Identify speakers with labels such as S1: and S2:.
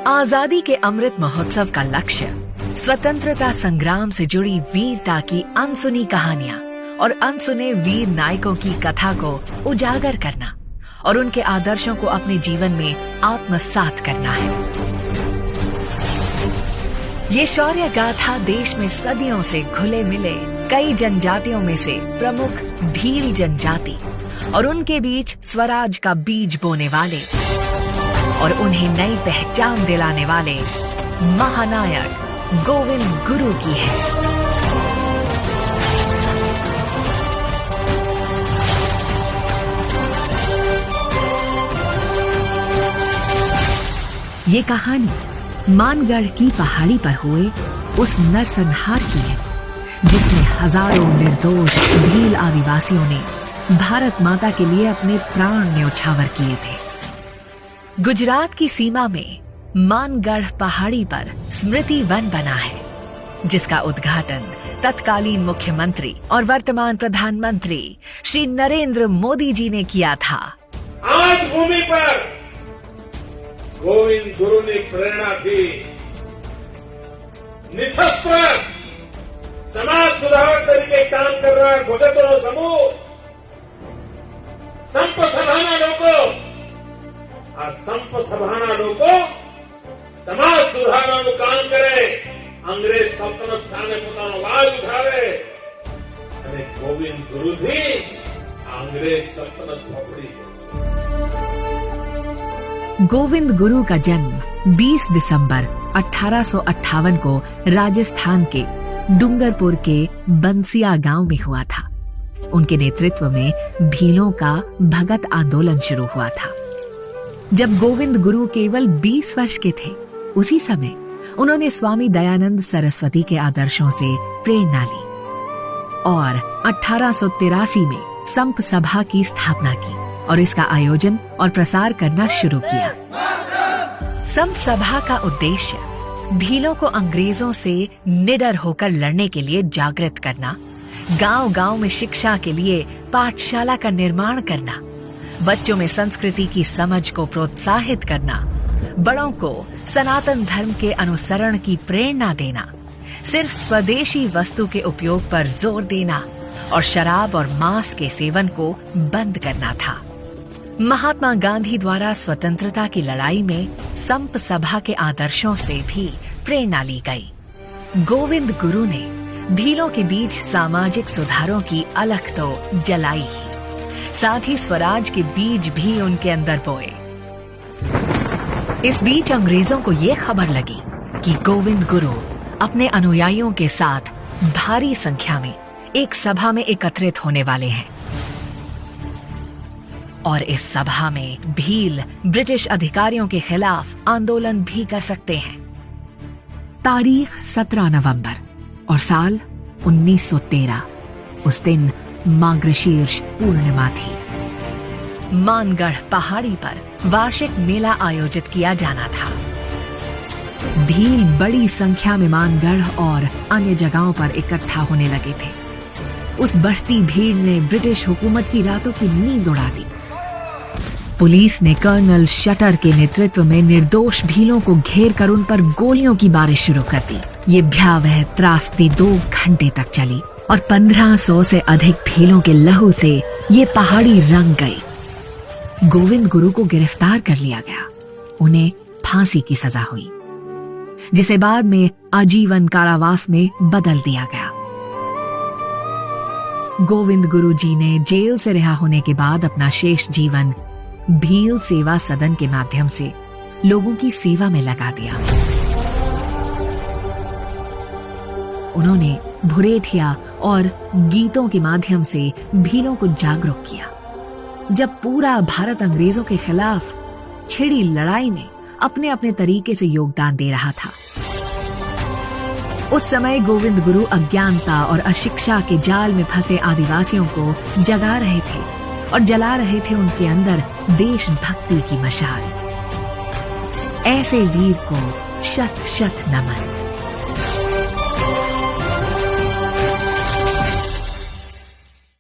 S1: आजादी के अमृत महोत्सव का लक्ष्य स्वतंत्रता संग्राम से जुड़ी वीरता की अनसुनी कहानियां और अनसुने वीर नायकों की कथा को उजागर करना और उनके आदर्शों को अपने जीवन में आत्मसात करना है। ये शौर्य गाथा देश में सदियों से घुले मिले कई जनजातियों में से प्रमुख भील जनजाति और उनके बीच स्वराज का बीज बोने वाले और उन्हें नई पहचान दिलाने वाले महानायक गोविंद गुरु की है। ये कहानी मानगढ़ की पहाड़ी पर हुए उस नरसंहार की है जिसमें हजारों निर्दोष भील आदिवासियों ने भारत माता के लिए अपने प्राण न्योछावर किए थे। गुजरात की सीमा में मानगढ़ पहाड़ी पर स्मृति वन बना है जिसका उद्घाटन तत्कालीन मुख्यमंत्री और वर्तमान प्रधानमंत्री श्री नरेंद्र मोदी जी ने किया था।
S2: आज भूमि पर गोविंद गुरु ने प्रेरणा दी, निशस्त्र समाज सुधारक तरीके काम कर रहा है भगतों समूह संप सभाना लोगों आ संप सभाना लोगों समाज सुधारવાનું કામ કરે, અંગ્રેજ સલ્તનત સામે પોતાનો અવાજ ઉઠાવે અને ગોવિંદ ગુરુજી અંગ્રેજ સલ્તનત પકડી।
S1: गोविंद गुरु का जन्म 20 दिसंबर 1858 को राजस्थान के डूंगरपुर के बंसिया गांव में हुआ था। उनके नेतृत्व में भीलों का भगत आंदोलन शुरू हुआ था। जब गोविंद गुरु केवल 20 वर्ष के थे उसी समय उन्होंने स्वामी दयानंद सरस्वती के आदर्शों से प्रेरणा ली और 1883 में संप सभा की स्थापना की और इसका आयोजन और प्रसार करना शुरू किया। संप सभा का उद्देश्य भीलों को अंग्रेजों से निडर होकर लड़ने के लिए जागृत करना, गांव-गांव में शिक्षा के लिए पाठशाला का निर्माण करना, बच्चों में संस्कृति की समझ को प्रोत्साहित करना, बड़ों को सनातन धर्म के अनुसरण की प्रेरणा देना, सिर्फ स्वदेशी वस्तु के उपयोग पर जोर देना और शराब और मांस के सेवन को बंद करना था। महात्मा गांधी द्वारा स्वतंत्रता की लड़ाई में संप सभा के आदर्शों से भी प्रेरणा ली गई। गोविंद गुरु ने भीलों के बीच सामाजिक सुधारों की अलख तो जलाई ही, साथ ही स्वराज के बीज भी उनके अंदर बोए। इस बीच अंग्रेजों को ये खबर लगी कि गोविंद गुरु अपने अनुयायियों के साथ भारी संख्या में एक सभा में एकत्रित होने वाले हैं और इस सभा में भील ब्रिटिश अधिकारियों के खिलाफ आंदोलन भी कर सकते हैं। तारीख 17 नवंबर और साल 1913। उस दिन मार्गशीर्ष पूर्णिमा थी। मानगढ़ पहाड़ी पर वार्षिक मेला आयोजित किया जाना था। भील बड़ी संख्या में मानगढ़ और अन्य जगहों पर इकट्ठा होने लगे थे। उस बढ़ती भीड़ ने ब्रिटिश हुकूमत की रातों की नींद उड़ा दी। पुलिस ने कर्नल शटर के नेतृत्व में निर्दोष भीलों को घेर कर उन पर गोलियों की बारिश शुरू कर दी। ये भयावह त्रासदी 2 घंटे तक चली और 1500 से अधिक भीलों के लहू से ये पहाड़ी रंग गई। गोविंद गुरु को गिरफ्तार कर लिया गया। उन्हें फांसी की सजा हुई जिसे बाद में आजीवन कारावास में बदल दिया गया। गोविंद गुरु जी ने जेल से रिहा होने के बाद अपना शेष जीवन भील सेवा सदन के माध्यम से लोगों की सेवा में लगा दिया। उन्होंने भुरेठिया और गीतों के माध्यम से भीलों को जागरूक किया। जब पूरा भारत अंग्रेजों के खिलाफ छिड़ी लड़ाई में अपने अपने तरीके से योगदान दे रहा था, उस समय गोविंद गुरु अज्ञानता और अशिक्षा के जाल में फंसे आदिवासियों को जगा रहे थे और जला रहे थे उनके अंदर देशभक्ति की मशाल। ऐसे वीर को शत शत नमन।